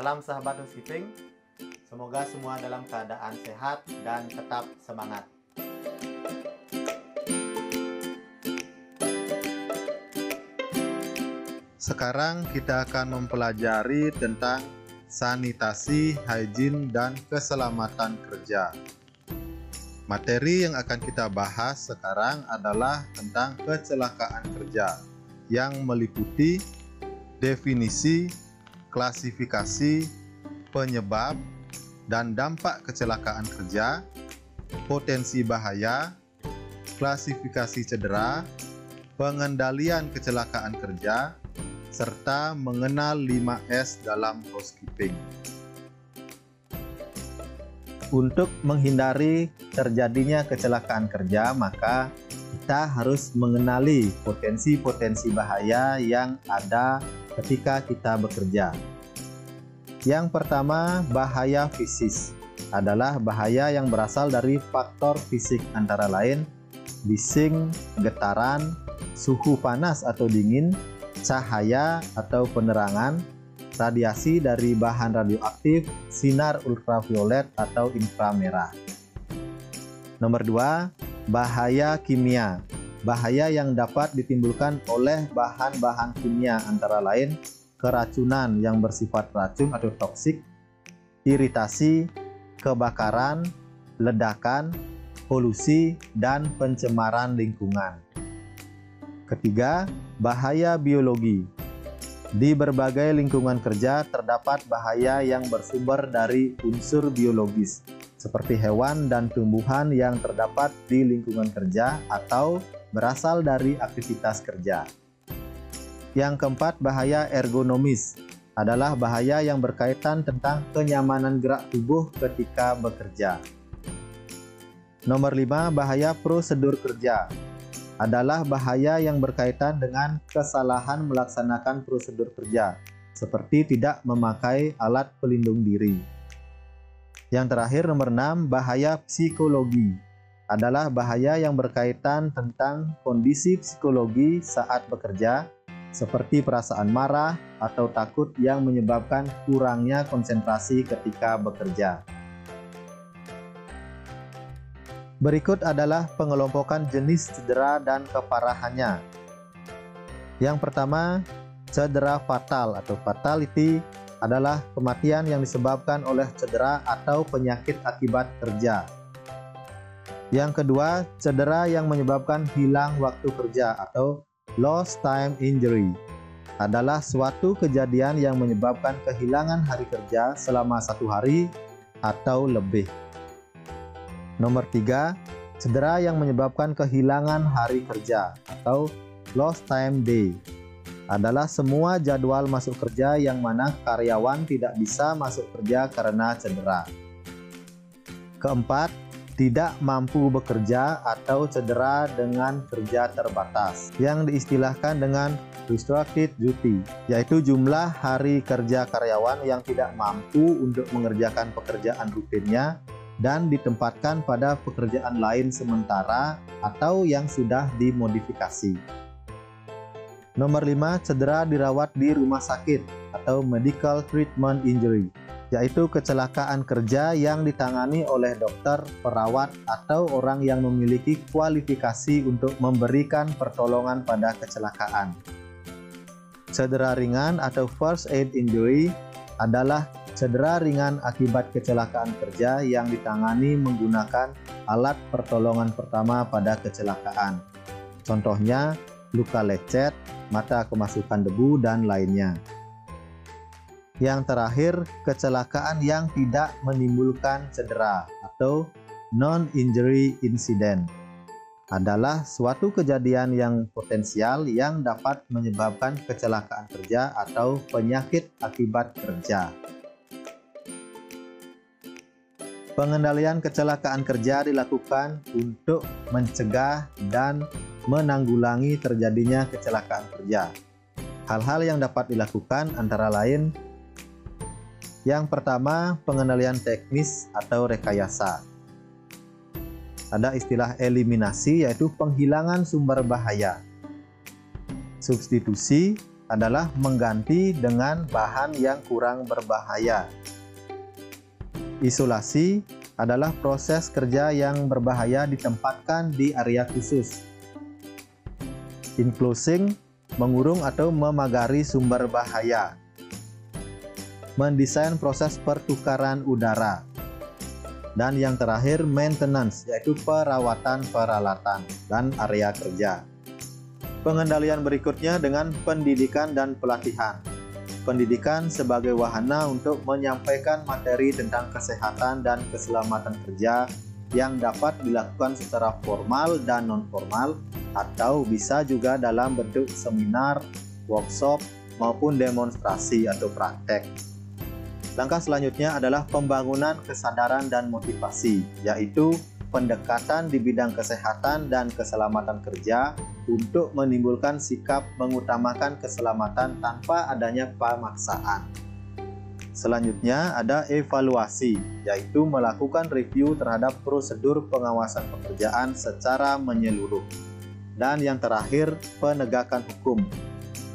Salam sahabat housekeeping, semoga semua dalam keadaan sehat dan tetap semangat. Sekarang kita akan mempelajari tentang sanitasi, hygiene, dan keselamatan kerja. Materi yang akan kita bahas sekarang adalah tentang kecelakaan kerja yang meliputi definisi, klasifikasi, penyebab, dan dampak kecelakaan kerja, potensi bahaya, klasifikasi cedera, pengendalian kecelakaan kerja, serta mengenal 5S dalam housekeeping. Untuk menghindari terjadinya kecelakaan kerja, maka kita harus mengenali potensi-potensi bahaya yang ada ketika kita bekerja. Yang pertama, bahaya fisik adalah bahaya yang berasal dari faktor fisik antara lain bising, getaran, suhu panas atau dingin, cahaya atau penerangan, radiasi dari bahan radioaktif, sinar ultraviolet atau inframerah. Nomor 2, bahaya kimia. Bahaya yang dapat ditimbulkan oleh bahan-bahan kimia antara lain keracunan yang bersifat racun atau toksik, iritasi, kebakaran, ledakan, polusi, dan pencemaran lingkungan. Ketiga, bahaya biologi. Di berbagai lingkungan kerja terdapat bahaya yang bersumber dari unsur biologis, seperti hewan dan tumbuhan yang terdapat di lingkungan kerja atau berasal dari aktivitas kerja. Yang keempat, bahaya ergonomis adalah bahaya yang berkaitan tentang kenyamanan gerak tubuh ketika bekerja. Nomor 5, bahaya prosedur kerja adalah bahaya yang berkaitan dengan kesalahan melaksanakan prosedur kerja, seperti tidak memakai alat pelindung diri. Yang terakhir, nomor 6, bahaya psikologi adalah bahaya yang berkaitan tentang kondisi psikologi saat bekerja, seperti perasaan marah atau takut yang menyebabkan kurangnya konsentrasi ketika bekerja. Berikut adalah pengelompokan jenis cedera dan keparahannya. Yang pertama, cedera fatal atau fatality adalah kematian yang disebabkan oleh cedera atau penyakit akibat kerja. Yang kedua, cedera yang menyebabkan hilang waktu kerja atau lost time injury adalah suatu kejadian yang menyebabkan kehilangan hari kerja selama 1 hari atau lebih. Nomor 3, cedera yang menyebabkan kehilangan hari kerja atau lost time day adalah semua jadwal masuk kerja yang mana karyawan tidak bisa masuk kerja karena cedera. Keempat, tidak mampu bekerja atau cedera dengan kerja terbatas yang diistilahkan dengan restricted duty, yaitu jumlah hari kerja karyawan yang tidak mampu untuk mengerjakan pekerjaan rutinnya dan ditempatkan pada pekerjaan lain sementara atau yang sudah dimodifikasi. Nomor 5, cedera dirawat di rumah sakit atau medical treatment injury, yaitu kecelakaan kerja yang ditangani oleh dokter, perawat, atau orang yang memiliki kualifikasi untuk memberikan pertolongan pada kecelakaan. Cedera ringan atau first aid injury adalah cedera ringan akibat kecelakaan kerja yang ditangani menggunakan alat pertolongan pertama pada kecelakaan. Contohnya, luka lecet, mata kemasukan debu, dan lainnya. Yang terakhir, kecelakaan yang tidak menimbulkan cedera atau non-injury incident adalah suatu kejadian yang potensial yang dapat menyebabkan kecelakaan kerja atau penyakit akibat kerja. Pengendalian kecelakaan kerja dilakukan untuk mencegah dan menanggulangi terjadinya kecelakaan kerja. Hal-hal yang dapat dilakukan antara lain: yang pertama, pengendalian teknis atau rekayasa. Ada istilah eliminasi, yaitu penghilangan sumber bahaya. Substitusi, adalah mengganti dengan bahan yang kurang berbahaya. Isolasi adalah proses kerja yang berbahaya ditempatkan di area khusus. Enclosing, mengurung atau memagari sumber bahaya. Mendesain proses pertukaran udara. Dan yang terakhir, maintenance, yaitu perawatan peralatan dan area kerja. Pengendalian berikutnya dengan pendidikan dan pelatihan. Pendidikan sebagai wahana untuk menyampaikan materi tentang kesehatan dan keselamatan kerja yang dapat dilakukan secara formal dan non-formal, atau bisa juga dalam bentuk seminar, workshop, maupun demonstrasi atau praktek. Langkah selanjutnya adalah pembangunan kesadaran dan motivasi, yaitu pendekatan di bidang kesehatan dan keselamatan kerja untuk menimbulkan sikap mengutamakan keselamatan tanpa adanya pemaksaan. Selanjutnya ada evaluasi, yaitu melakukan review terhadap prosedur pengawasan pekerjaan secara menyeluruh. Dan yang terakhir, penegakan hukum.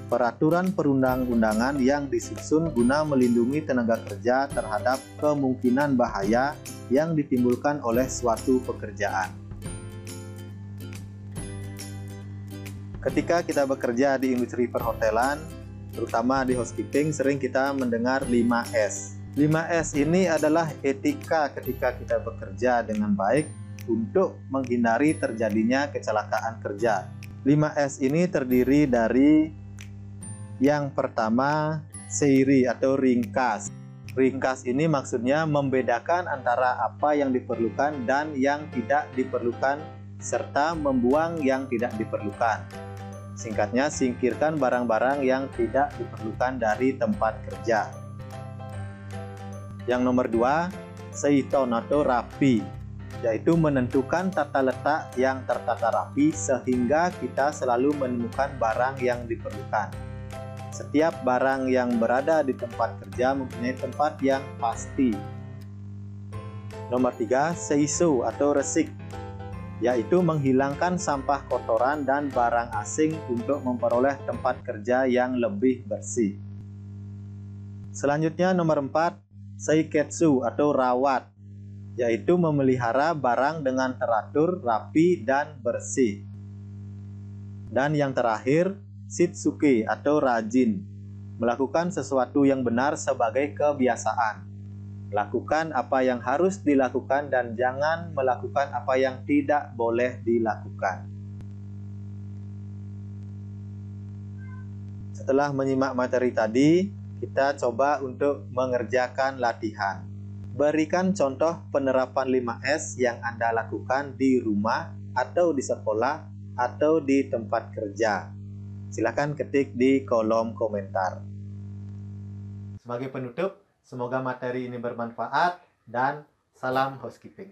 Peraturan perundang-undangan yang disusun guna melindungi tenaga kerja terhadap kemungkinan bahaya yang ditimbulkan oleh suatu pekerjaan. Ketika kita bekerja di industri perhotelan, terutama di housekeeping, sering kita mendengar 5S. 5S ini adalah etika ketika kita bekerja dengan baik untuk menghindari terjadinya kecelakaan kerja. 5S ini terdiri dari yang pertama, seiri atau ringkas. Ringkas ini maksudnya membedakan antara apa yang diperlukan dan yang tidak diperlukan, serta membuang yang tidak diperlukan. Singkatnya, singkirkan barang-barang yang tidak diperlukan dari tempat kerja. Yang nomor 2, seiton atau rapi, yaitu menentukan tata letak yang tertata rapi sehingga kita selalu menemukan barang yang diperlukan. Setiap barang yang berada di tempat kerja mempunyai tempat yang pasti. Nomor 3, seiso atau resik, yaitu menghilangkan sampah kotoran dan barang asing untuk memperoleh tempat kerja yang lebih bersih. Selanjutnya nomor 4, seiketsu atau rawat, yaitu memelihara barang dengan teratur, rapi, dan bersih. Dan yang terakhir, shitsuke atau rajin, melakukan sesuatu yang benar sebagai kebiasaan. Lakukan apa yang harus dilakukan dan jangan melakukan apa yang tidak boleh dilakukan. Setelah menyimak materi tadi, kita coba untuk mengerjakan latihan. Berikan contoh penerapan 5S yang Anda lakukan di rumah atau di sekolah atau di tempat kerja. Silakan ketik di kolom komentar. Sebagai penutup, semoga materi ini bermanfaat dan salam housekeeping.